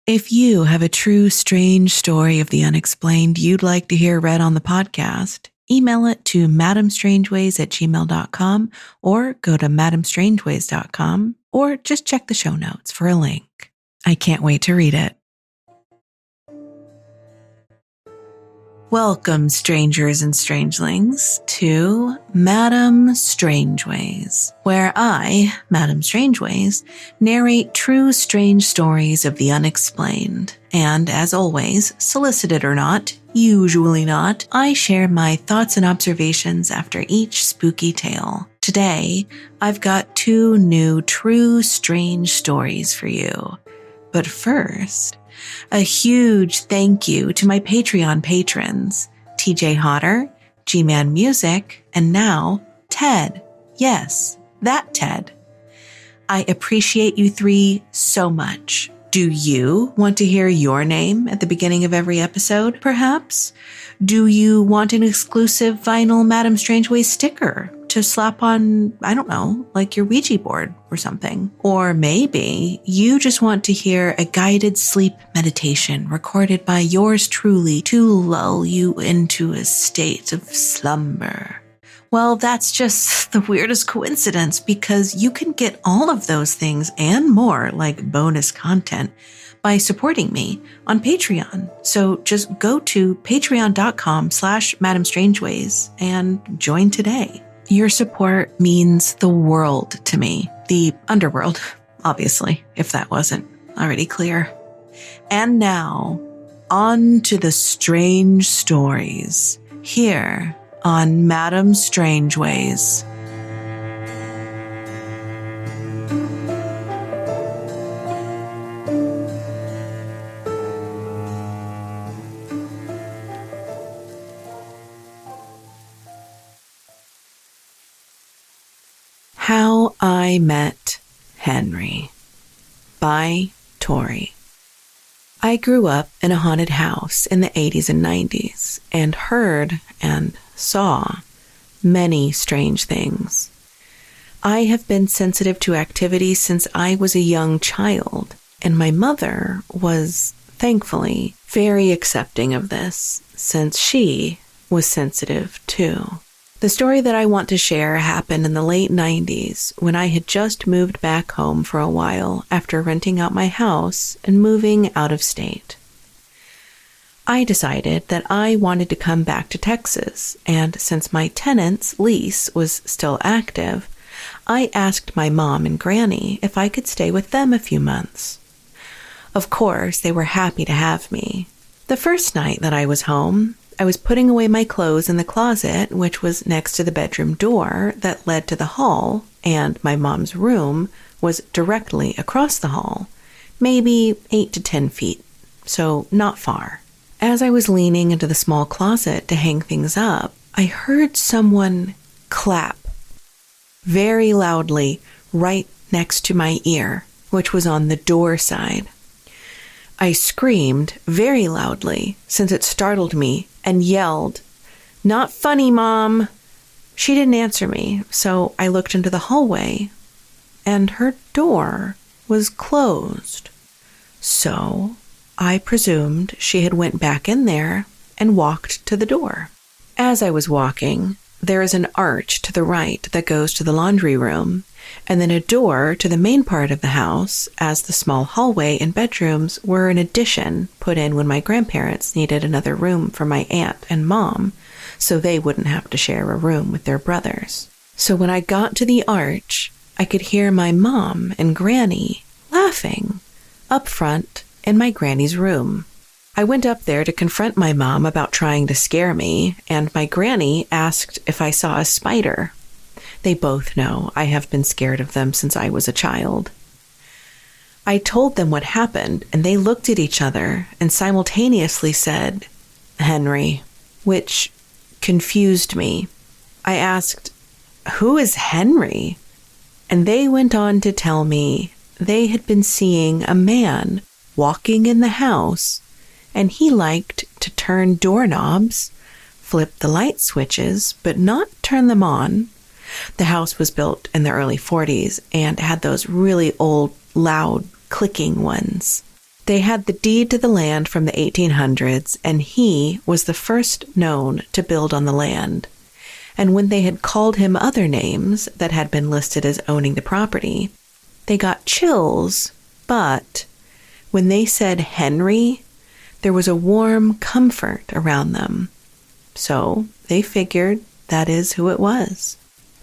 If you have a true strange story of the unexplained you'd like to hear read on the podcast, email it to madamestrangeways@gmail.com or go to madamestrangeways.com or just check the show notes for a link. I can't wait to read it. Welcome, strangers and strangelings, to Madame Strangeways, where I, Madame Strangeways, narrate true strange stories of the unexplained. And as always, solicited or not, usually not, I share my thoughts and observations after each spooky tale. Today, I've got 2 new true strange stories for you. But first, a huge thank you to my Patreon patrons, TJ Hodder, Gmanmusic, and now Ted. Yes, that Ted. I appreciate you 3 so much. Do you want to hear your name at the beginning of every episode, perhaps? Do you want an exclusive vinyl Madame Strangeways sticker to slap on, I don't know, like your Ouija board or something? Or maybe you just want to hear a guided sleep meditation recorded by yours truly to lull you into a state of slumber. Well, that's just the weirdest coincidence because you can get all of those things and more, like bonus content, by supporting me on Patreon. So just go to patreon.com/madamestrangeways and join today. Your support means the world to me. The underworld, obviously, if that wasn't already clear. And now, on to the strange stories here on Madame Strangeways. How I Met Henry by Tori. I grew up in a haunted house in the 80s and 90s and heard and saw many strange things. I have been sensitive to activity since I was a young child, and my mother was, thankfully, very accepting of this since she was sensitive too. The story that I want to share happened in the late 90s when I had just moved back home for a while after renting out my house and moving out of state. I decided that I wanted to come back to Texas, and since my tenant's lease was still active, I asked my mom and granny if I could stay with them a few months. Of course, they were happy to have me. The first night that I was home, I was putting away my clothes in the closet, which was next to the bedroom door that led to the hall, and my mom's room was directly across the hall, maybe 8 to 10 feet, so not far. As I was leaning into the small closet to hang things up, I heard someone clap very loudly right next to my ear, which was on the door side. I screamed very loudly since it startled me and yelled, "Not funny, Mom!" She didn't answer me, so I looked into the hallway, and her door was closed. So I presumed she had went back in there and walked to the door. As I was walking, there is an arch to the right that goes to the laundry room, and then a door to the main part of the house, as the small hallway and bedrooms were an addition put in when my grandparents needed another room for my aunt and mom, so they wouldn't have to share a room with their brothers. So when I got to the arch, I could hear my mom and granny laughing up front in my granny's room. I went up there to confront my mom about trying to scare me, and my granny asked if I saw a spider. They both know I have been scared of them since I was a child. I told them what happened, and they looked at each other and simultaneously said, "Henry," which confused me. I asked, "Who is Henry?" And they went on to tell me they had been seeing a man walking in the house, and he liked to turn doorknobs, flip the light switches, but not turn them on. The house was built in the early 40s and had those really old, loud, clicking ones. They had the deed to the land from the 1800s, and he was the first known to build on the land. And when they had called him other names that had been listed as owning the property, they got chills, but when they said Henry, there was a warm comfort around them. So they figured that is who it was.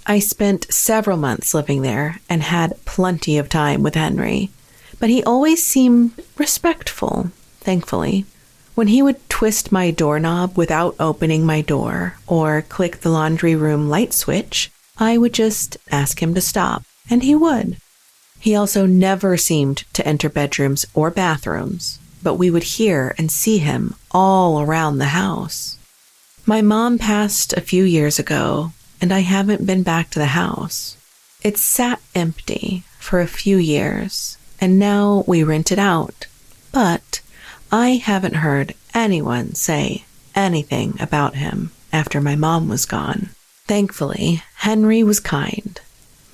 I spent several months living there and had plenty of time with Henry, but he always seemed respectful, thankfully. When he would twist my doorknob without opening my door or click the laundry room light switch, I would just ask him to stop, and he would. He also never seemed to enter bedrooms or bathrooms, but we would hear and see him all around the house. My mom passed a few years ago, and I haven't been back to the house. It sat empty for a few years, and now we rent it out. But I haven't heard anyone say anything about him after my mom was gone. Thankfully, Henry was kind,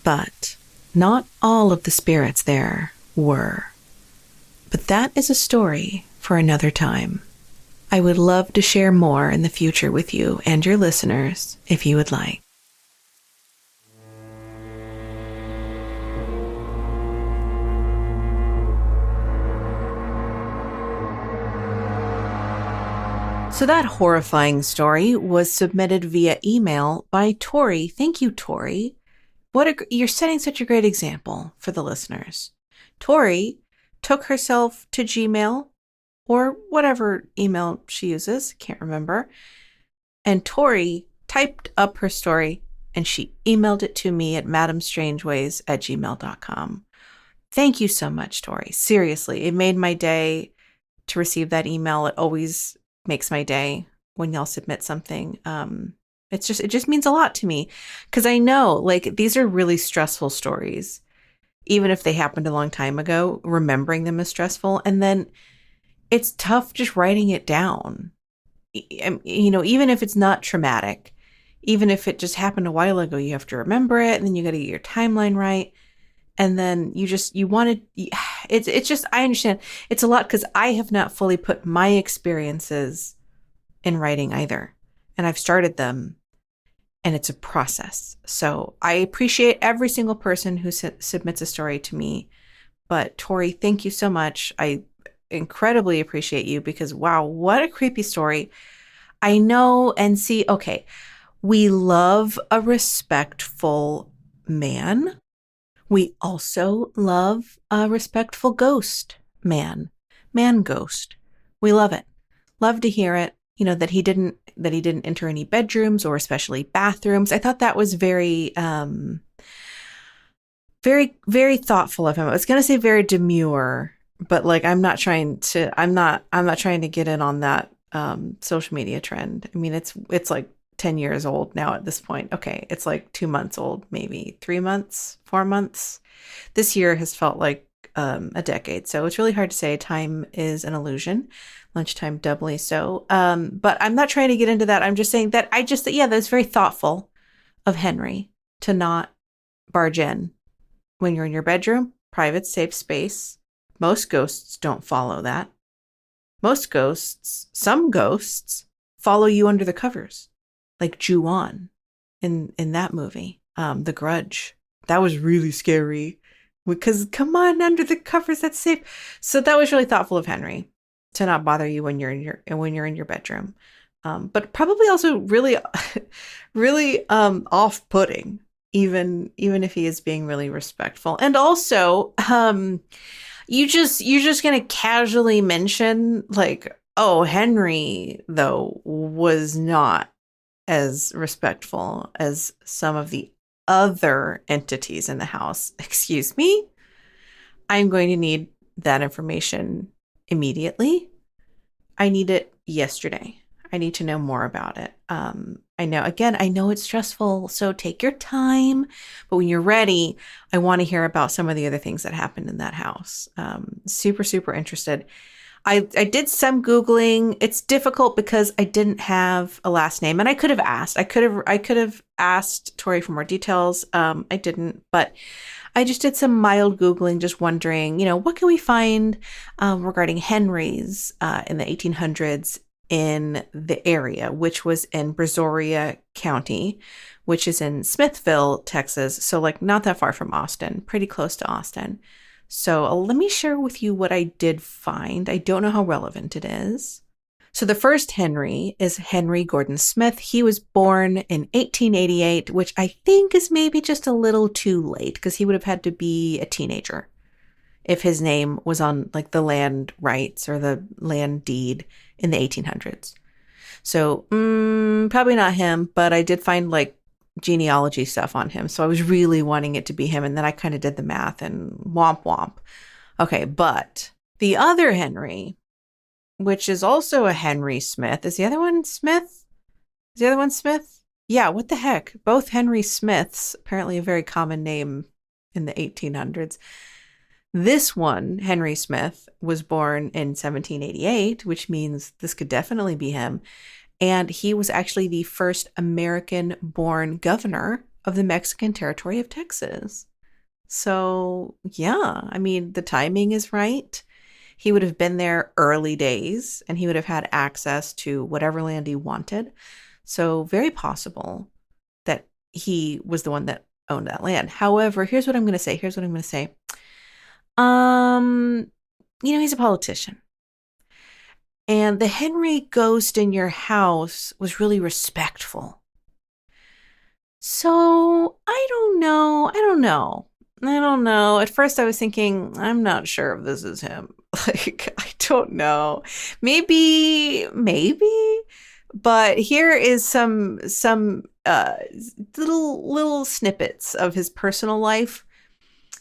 but not all of the spirits there were. But that is a story for another time. I would love to share more in the future with you and your listeners if you would like. So that horrifying story was submitted via email by Tori. Thank you, Tori. You're setting such a great example for the listeners. Tori took herself to Gmail or whatever email she uses, can't remember. And Tori typed up her story and she emailed it to me at madamestrangeways@gmail.com. Thank you so much, Tori. Seriously, it made my day to receive that email. It always makes my day when y'all submit something. It just means a lot to me because I know like these are really stressful stories, even if they happened a long time ago, remembering them is stressful. And then it's tough just writing it down. You know, even if it's not traumatic, even if it just happened a while ago, you have to remember it and then you got to get your timeline right. And then it's just, I understand it's a lot because I have not fully put my experiences in writing either. And I've started them and it's a process. So I appreciate every single person who submits a story to me. But Tori, thank you so much. I incredibly appreciate you because wow, what a creepy story. I know and see, okay, we love a respectful man. We also love a respectful ghost man ghost. We love it. Love to hear it. You know, that he didn't enter any bedrooms or especially bathrooms. I thought that was very, very, very thoughtful of him. I was going to say very demure, but like, I'm not trying to get in on that, social media trend. I mean, it's like 10 years old now at this point. Okay. It's like 2 months old, maybe 3 months, 4 months. This year has felt like a decade. So it's really hard to say. Time is an illusion. Lunchtime doubly so. But I'm not trying to get into that. I'm just saying that that's very thoughtful of Henry to not barge in when you're in your bedroom, private, safe space. Most ghosts don't follow that. Some ghosts follow you under the covers. Like Ju-on in that movie, The Grudge. That was really scary because come on, under the covers, that's safe. So that was really thoughtful of Henry to not bother you when you're in your bedroom. But probably also really, really off-putting, even if he is being really respectful. And also, you're just gonna casually mention like, oh, Henry though was not as respectful as some of the other entities in the house. Excuse me? I'm going to need that information immediately. I need it yesterday. I need to know more about it. I know it's stressful, so take your time. But when you're ready, I want to hear about some of the other things that happened in that house. Super, super interested. I did some Googling. It's difficult because I didn't have a last name, and I could have asked. I could have asked Tori for more details. I didn't, but I just did some mild Googling, just wondering, what can we find regarding Henrys in the 1800s in the area, which was in Brazoria County, which is in Smithville, Texas. So, like, not that far from Austin, pretty close to Austin. So, let me share with you what I did find. I don't know how relevant it is. So the first Henry is Henry Gordon Smith. He was born in 1888, which I think is maybe just a little too late because he would have had to be a teenager if his name was on like the land rights or the land deed in the 1800s. So probably not him, but I did find like genealogy stuff on him. So I was really wanting it to be him. And then I kind of did the math and womp womp. Okay, but the other Henry, which is also a Henry Smith. Is the other one Smith? Is the other one Smith? Yeah, what the heck? Both Henry Smiths, apparently a very common name in the 1800s. This one, Henry Smith, was born in 1788, which means this could definitely be him. And he was actually the first American-born governor of the Mexican territory of Texas. So, yeah, I mean, the timing is right. He would have been there early days and he would have had access to whatever land he wanted. So very possible that he was the one that owned that land. However, here's what I'm going to say. He's a politician. And the Henry ghost in your house was really respectful. So I don't know. At first I was thinking, I'm not sure if this is him. Like, I don't know. Maybe. But here is some little snippets of his personal life,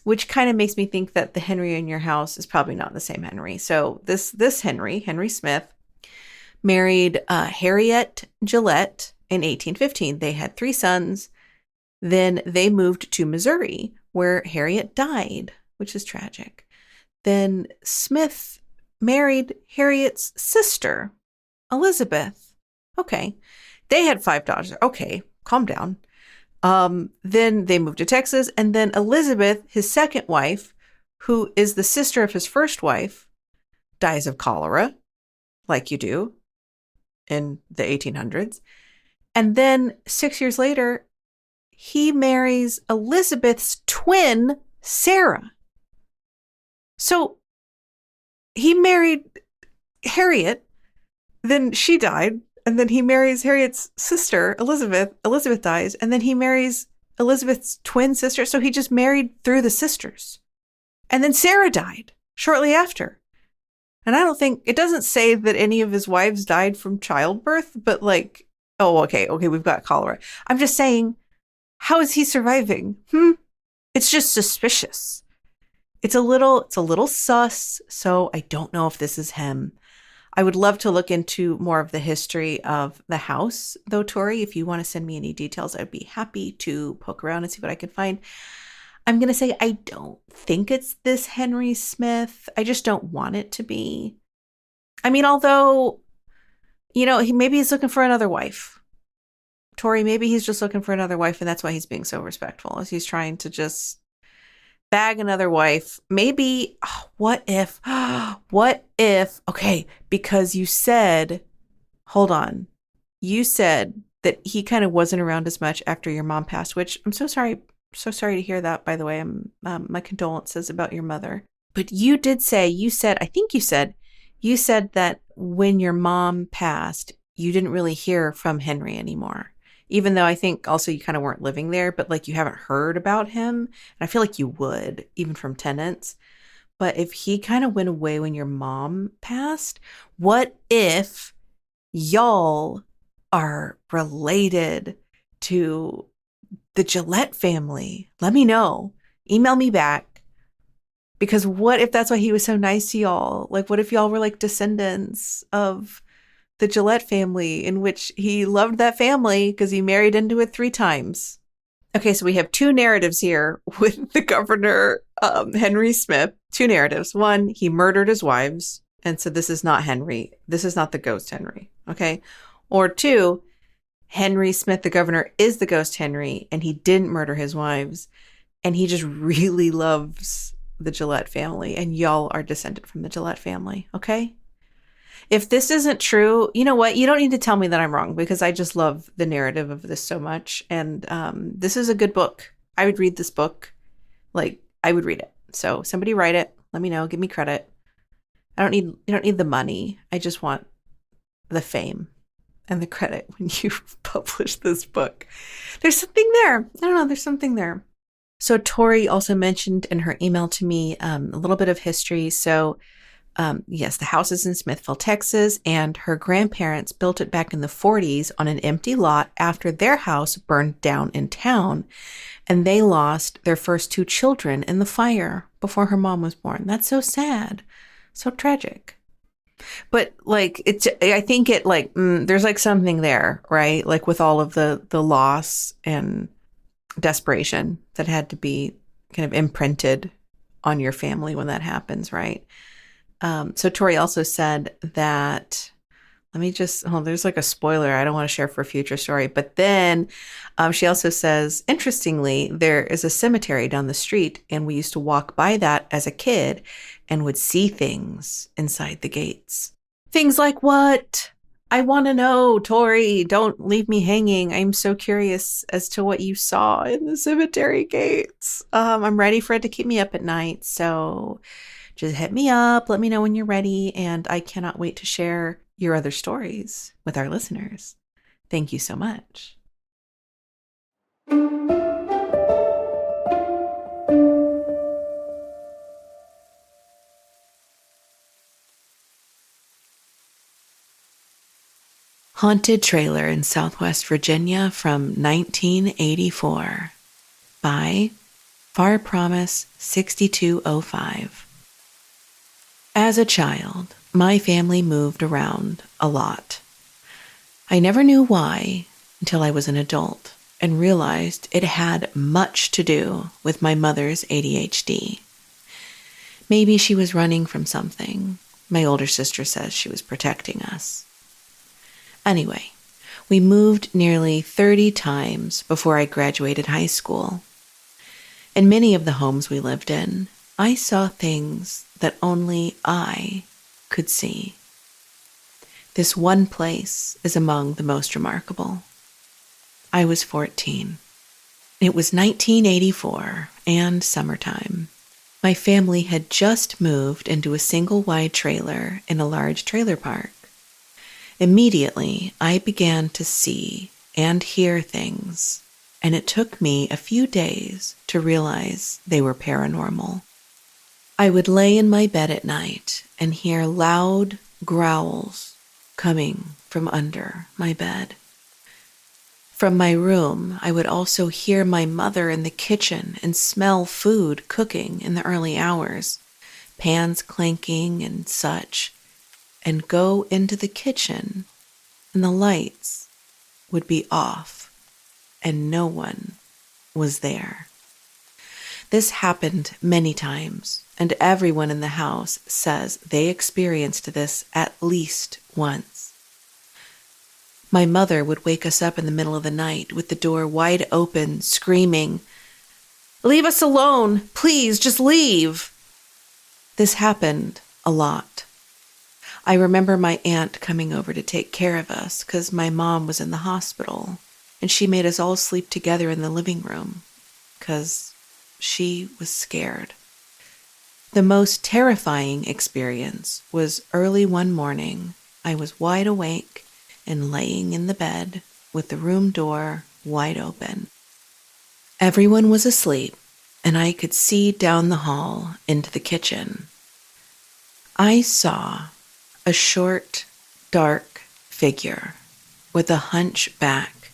which kind of makes me think that the Henry in your house is probably not the same Henry. So this Henry Smith, married Harriet Gillette in 1815. They had 3 sons. Then they moved to Missouri, where Harriet died, which is tragic. Then Smith married Harriet's sister, Elizabeth. Okay. They had 5 daughters. Okay, calm down. Then they moved to Texas, and then Elizabeth, his second wife, who is the sister of his first wife, dies of cholera, like you do in the 1800s. And then 6 years later, he marries Elizabeth's twin, Sarah. So he married Harriet, then she died, and then he marries Harriet's sister, Elizabeth. Elizabeth dies, and then he marries Elizabeth's twin sister. So he just married through the sisters. And then Sarah died shortly after. And it doesn't say that any of his wives died from childbirth, but like, okay, we've got cholera. I'm just saying, how is he surviving? It's just suspicious. It's a little sus, so I don't know if this is him. I would love to look into more of the history of the house, though, Tori. If you want to send me any details, I'd be happy to poke around and see what I can find. I'm going to say I don't think it's this Henry Smith. I just don't want it to be. I mean, although, maybe he's looking for another wife. Tori, maybe he's just looking for another wife, and that's why he's being so respectful, as he's trying to just bag another wife. Maybe, what if, okay, because you said that he kind of wasn't around as much after your mom passed, which I'm so sorry to hear that, by the way. My condolences about your mother. But you said that when your mom passed, you didn't really hear from Henry anymore. Even though I think also you kind of weren't living there, but like you haven't heard about him. And I feel like you would, even from tenants. But if he kind of went away when your mom passed, what if y'all are related to the Gillette family? Let me know. Email me back. Because what if that's why he was so nice to y'all? Like, what if y'all were like descendants of the Gillette family, in which he loved that family because he married into it 3 times? Okay, so we have 2 narratives here with the governor, Henry Smith. 2 narratives. One, he murdered his wives And so this is not Henry. This is not the ghost Henry. Okay. Or 2, Henry Smith, the governor, is the ghost Henry, and he didn't murder his wives. And he just really loves the Gillette family. And y'all are descended from the Gillette family. Okay. If this isn't true, you know what? You don't need to tell me that I'm wrong, because I just love the narrative of this so much. And this is a good book. I would read this book. Like, I would read it. So somebody write it. Let me know. Give me credit. You don't need the money. I just want the fame and the credit when you publish this book. There's something there. I don't know. There's something there. So Tori also mentioned in her email to me a little bit of history. So yes, the house is in Smithville, Texas, and her grandparents built it back in the 40s on an empty lot after their house burned down in town. And they lost their first 2 children in the fire before her mom was born. That's so sad. So tragic. But like, I think it like, there's like something there, right? Like with all of the loss and desperation that had to be kind of imprinted on your family when that happens, right? So Tori also said that, there's like a spoiler I don't want to share for a future story. But then she also says, interestingly, there is a cemetery down the street, and we used to walk by that as a kid and would see things inside the gates. Things like what? I want to know, Tori. Don't leave me hanging. I'm so curious as to what you saw in the cemetery gates. I'm ready for it to keep me up at night. So just hit me up. Let me know when you're ready. And I cannot wait to share your other stories with our listeners. Thank you so much. Haunted Trailer in Southwest Virginia from 1984 by Far Promise 6205. As a child, my family moved around a lot. I never knew why until I was an adult and realized it had much to do with my mother's ADHD. Maybe she was running from something. My older sister says she was protecting us. Anyway, we moved nearly 30 times before I graduated high school. In many of the homes we lived in, I saw things that only I could see. This one place is among the most remarkable. I was 14. It was 1984 and summertime. My family had just moved into a single-wide trailer in a large trailer park. Immediately, I began to see and hear things, and it took me a few days to realize they were paranormal. I would lay in my bed at night and hear loud growls coming from under my bed. From my room, I would also hear my mother in the kitchen and smell food cooking in the early hours, pans clanking and such, and go into the kitchen, and the lights would be off, and no one was there. This happened many times, and everyone in the house says they experienced this at least once. My mother would wake us up in the middle of the night with the door wide open, screaming, "Leave us alone! Please, just leave!" This happened a lot. I remember my aunt coming over to take care of us because my mom was in the hospital, and she made us all sleep together in the living room because she was scared. The most terrifying experience was early one morning. I was wide awake and laying in the bed with the room door wide open. Everyone was asleep, and I could see down the hall into the kitchen. I saw a short, dark figure with a hunchback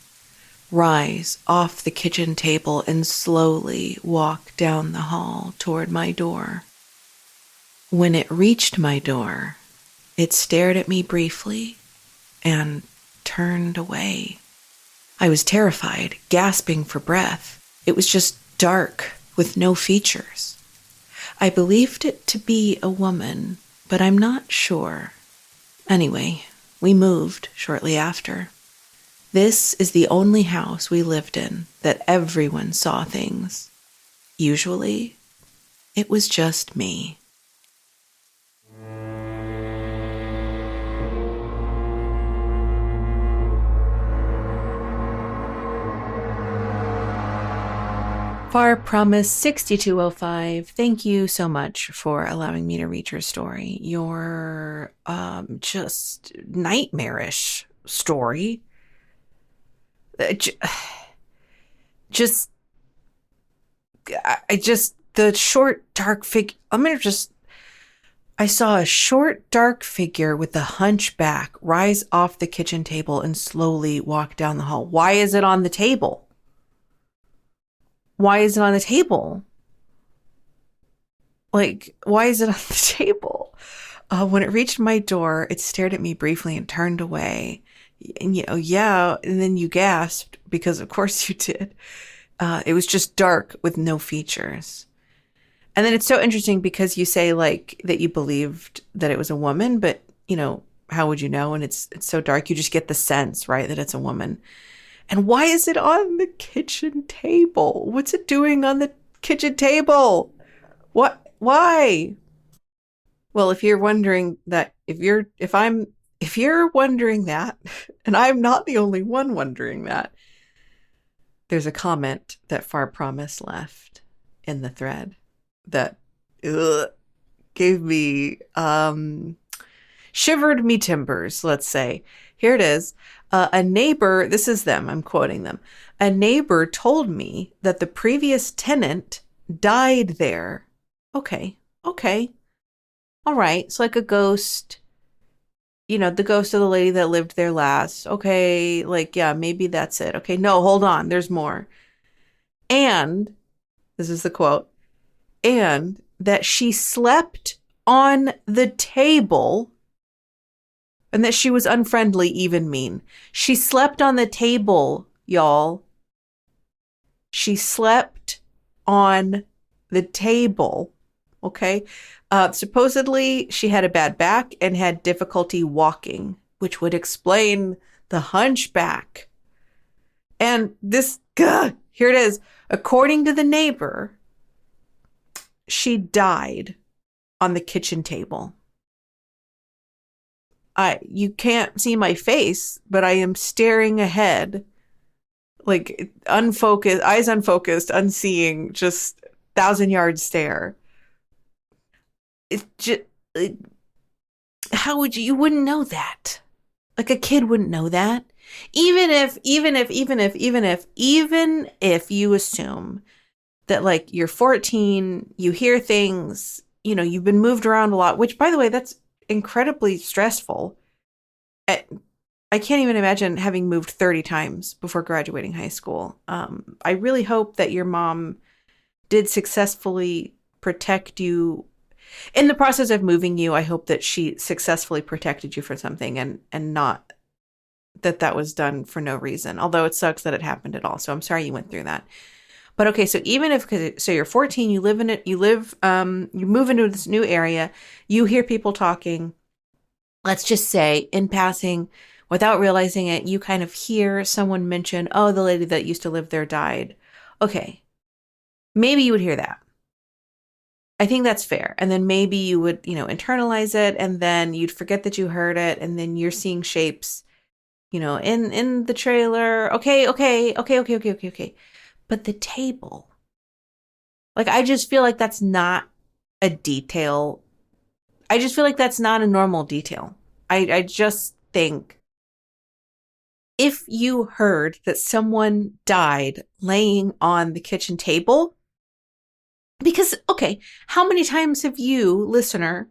rise off the kitchen table and slowly walk down the hall toward my door. When it reached my door, it stared at me briefly and turned away. I was terrified, gasping for breath. It was just dark with no features. I believed it to be a woman, but I'm not sure. Anyway, we moved shortly after. This is the only house we lived in that everyone saw things. Usually, it was just me. Far Promise 6205, thank you so much for allowing me to read your story. Your just nightmarish story. The short dark figure. I saw a short dark figure with a hunchback rise off the kitchen table and slowly walk down the hall. Why is it on the table? Why is it on the table? Like, why is it on the table? When it reached my door, it stared at me briefly and turned away. And, yeah. And then you gasped because of course you did. It was just dark with no features. And then it's so interesting because you say like that you believed that it was a woman, but how would you know? And it's so dark. You just get the sense, right, that it's a woman. And why is it on the kitchen table? What's it doing on the kitchen table? What? Why? Well, if you're wondering that, if you're wondering that, and I'm not the only one wondering that, there's a comment that Far Promise left in the thread that gave me shivered me timbers, let's say. Here it is. A neighbor, this is them, I'm quoting them. A neighbor told me that the previous tenant died there. Okay. All right. It's like a ghost, the ghost of the lady that lived there last. Okay. Like, yeah, maybe that's it. Okay. No, hold on. There's more. And this is the quote. And that she slept on the table. And that she was unfriendly, even mean. She slept on the table, y'all. She slept on the table. Okay. Supposedly, she had a bad back and had difficulty walking, which would explain the hunchback. And this, here it is. According to the neighbor, she died on the kitchen table. You can't see my face, but I am staring ahead, like unfocused, eyes unfocused, unseeing, just 1,000-yard stare. It's just, how would you wouldn't know that? Like a kid wouldn't know that. Even if you assume that like you're 14, you hear things, you've been moved around a lot, which by the way, that's incredibly stressful. I can't even imagine having moved 30 times before graduating high school. I really hope that your mom did successfully protect you in the process of moving you. I hope that she successfully protected you from something and not that was done for no reason. Although it sucks that it happened at all. So I'm sorry you went through that. But okay, so even if, so you're 14, you live in it, you move into this new area, you hear people talking, let's just say in passing, without realizing it, you kind of hear someone mention, oh, the lady that used to live there died. Okay, maybe you would hear that. I think that's fair. And then maybe you would, internalize it, and then you'd forget that you heard it, and then you're seeing shapes, in the trailer. Okay. But the table, like, I just feel like that's not a detail. I just feel like that's not a normal detail. I just think if you heard that someone died laying on the kitchen table, because, okay, how many times have you, listener,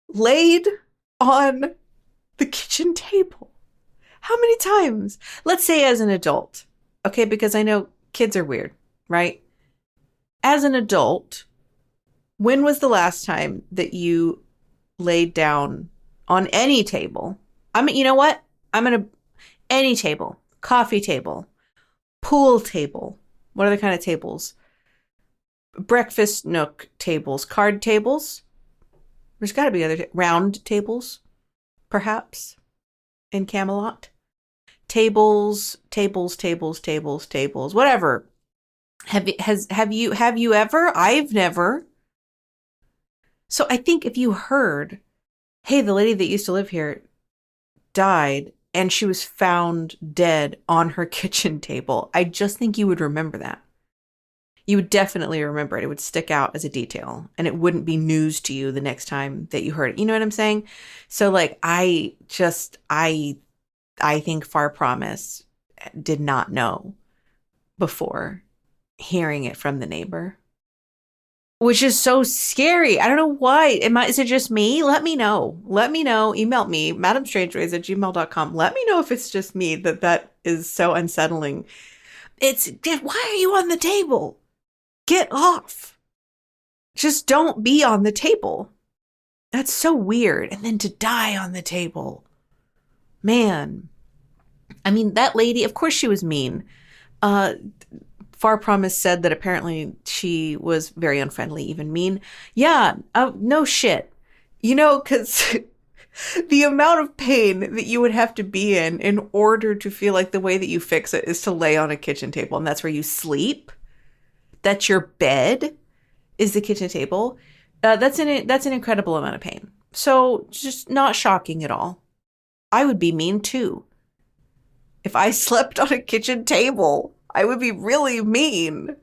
laid on the kitchen table? How many times? Let's say as an adult, okay, because I know kids are weird, right? As an adult, when was the last time that you laid down on any table? You know what? Any table, coffee table, pool table. What other kind of tables? Breakfast nook tables, card tables. There's got to be other round tables, perhaps, in Camelot. Tables, whatever. Have you ever? I've never. So I think if you heard, hey, the lady that used to live here died and she was found dead on her kitchen table, I just think you would remember that. You would definitely remember it. It would stick out as a detail and it wouldn't be news to you the next time that you heard it. You know what I'm saying? So like, I think Far Promise did not know before hearing it from the neighbor, which is so scary. I don't know why. Is it just me? Let me know. Email me, madamestrangeways@gmail.com. Let me know if it's just me that is so unsettling. Why are you on the table? Get off. Just don't be on the table. That's so weird. And then to die on the table. Man. I mean, that lady, of course she was mean. Far Promise said that apparently she was very unfriendly, even mean. Yeah, no shit. You know, because the amount of pain that you would have to be in order to feel like the way that you fix it is to lay on a kitchen table, and that's where you sleep. That's your bed, is the kitchen table. That's an incredible amount of pain. So just not shocking at all. I would be mean too. If I slept on a kitchen table, I would be really mean.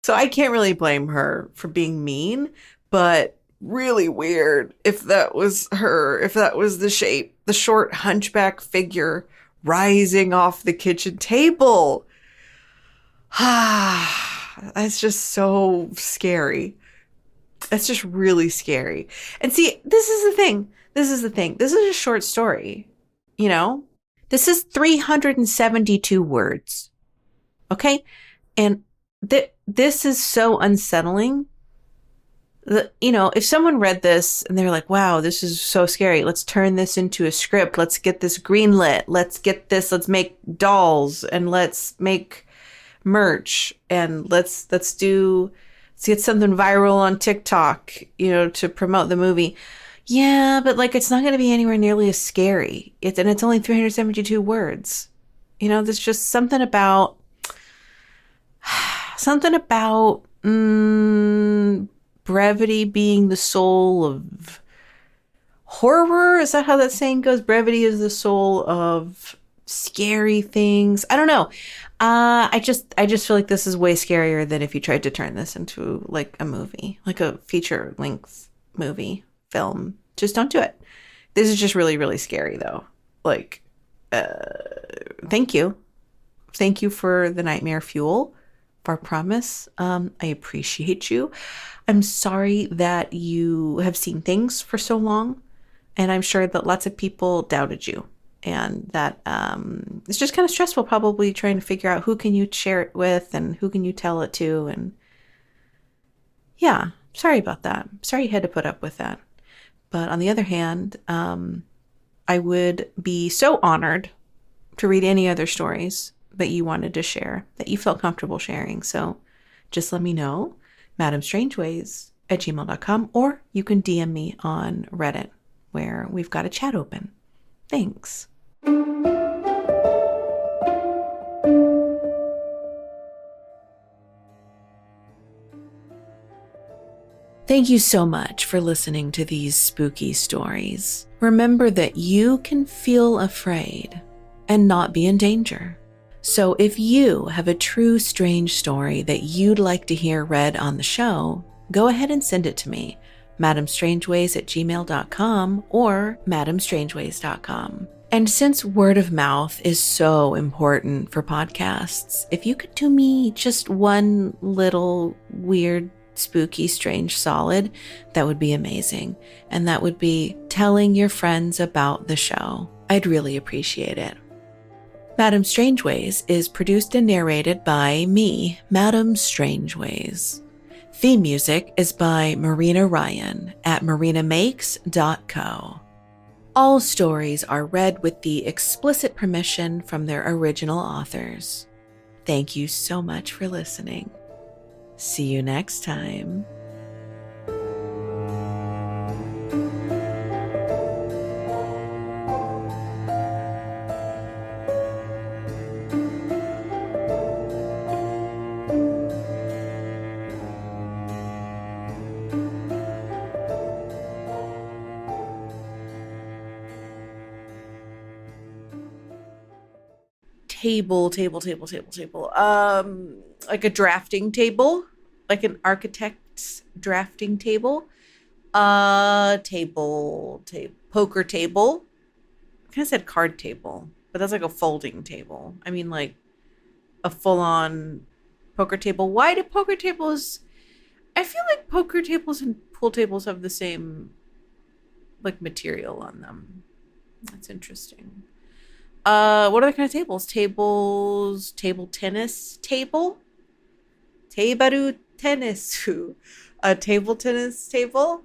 So I can't really blame her for being mean, but really weird if that was her, if that was the shape, the short hunchback figure rising off the kitchen table. That's just so scary. That's just really scary. And see, this is the thing. This is a short story, you know? This is 372 words. Okay? And this is so unsettling. You know, if someone read this and they're like, wow, this is so scary. Let's turn this into a script. Let's get this greenlit. Let's make dolls and let's make merch and let's get something viral on TikTok, you know, to promote the movie. Yeah, but like, it's not going to be anywhere nearly as scary. It's only 372 words. You know, there's just something about brevity being the soul of horror. Is that how that saying goes? Brevity is the soul of scary things. I don't know. I just feel like this is way scarier than if you tried to turn this into like a movie, like a feature length movie film. Just don't do it. This is just really, really scary though. Like, thank you for the nightmare fuel. Far Promise. I appreciate you. I'm sorry that you have seen things for so long, and I'm sure that lots of people doubted you, and that it's just kind of stressful probably trying to figure out who can you share it with and who can you tell it to. And yeah, sorry about that. Sorry you had to put up with that. But on the other hand, I would be so honored to read any other stories that you wanted to share, that you felt comfortable sharing. So just let me know, madamestrangeways@gmail.com, or you can DM me on Reddit, where we've got a chat open. Thanks. Thank you so much for listening to these spooky stories. Remember that you can feel afraid and not be in danger. So if you have a true strange story that you'd like to hear read on the show, go ahead and send it to me, madamestrangeways@gmail.com or madamestrangeways.com. And since word of mouth is so important for podcasts, if you could do me just one little weird, spooky, strange solid, that would be amazing. And that would be telling your friends about the show. I'd really appreciate it. Madame Strangeways is produced and narrated by me, Madame Strangeways. Theme music is by Marina Ryan at marinamakes.co. All stories are read with the explicit permission from their original authors. Thank you so much for listening. See you next time. table. Like a drafting table, like an architect's drafting table. Poker table. I kind of said card table, but that's like a folding table. I mean, like a full-on poker table. Why do poker tables? I feel like poker tables and pool tables have the same like material on them. That's interesting. What other kind of tables? Table tennis table, tebaru tennisu, a table tennis table,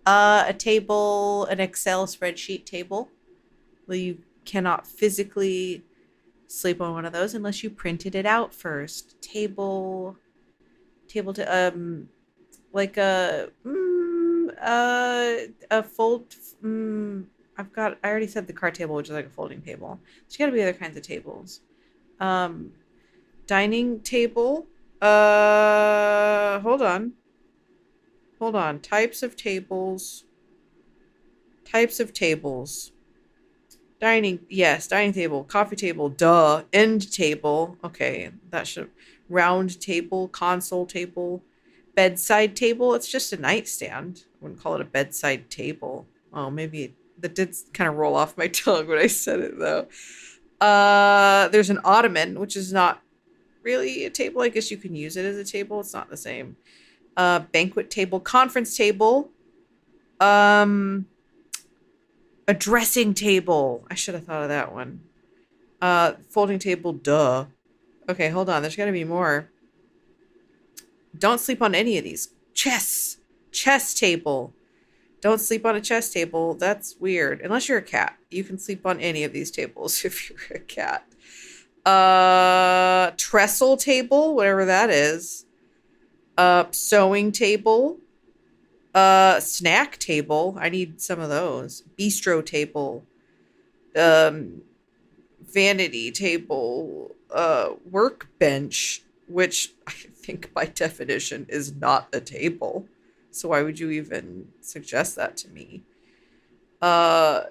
an Excel spreadsheet table. Well, you cannot physically sleep on one of those unless you printed it out first. Like a fold. I already said the card table, which is like a folding table. There's got to be other kinds of tables. Dining table. Hold on. Types of tables. Dining table, coffee table, duh. End table. Okay, that should. Round table, console table, bedside table. It's just a nightstand. I wouldn't call it a bedside table. Oh, maybe that did kind of roll off my tongue when I said it though. There's an ottoman, which is not really a table. I guess you can use it as a table. It's not the same. Banquet table, conference table, a dressing table. I should have thought of that one. Folding table, duh. Okay, hold on. There's got to be more. Don't sleep on any of these. Chess table. Don't sleep on a chess table. That's weird. Unless you're a cat. You can sleep on any of these tables if you're a cat. Trestle table, whatever that is. Sewing table. Snack table. I need some of those. Bistro table. Vanity table. Workbench, which I think by definition is not a table. So why would you even suggest that to me? I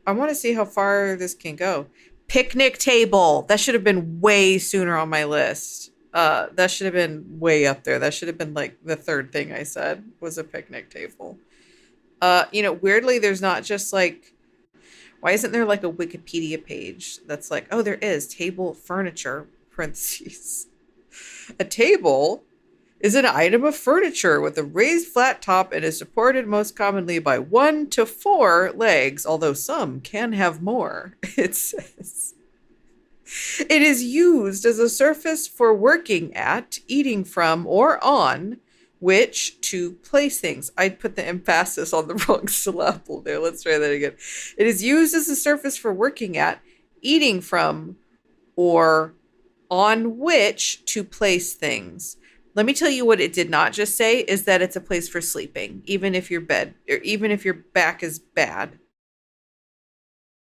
want to see how far this can go. Picnic table. That should have been way sooner on my list. That should have been way up there. That should have been like the third thing I said was a picnic table. Weirdly, there's not just like, why isn't there like a Wikipedia page that's like, oh, there is table furniture, parentheses. A table is an item of furniture with a raised flat top and is supported most commonly by 1 to 4 legs, although some can have more. It says it is used as a surface for working at, eating from, or on which to place things. I put the emphasis on the wrong syllable there. Let's try that again. It is used as a surface for working at, eating from, or on which to place things. Let me tell you what it did not just say is that it's a place for sleeping, even if your back is bad.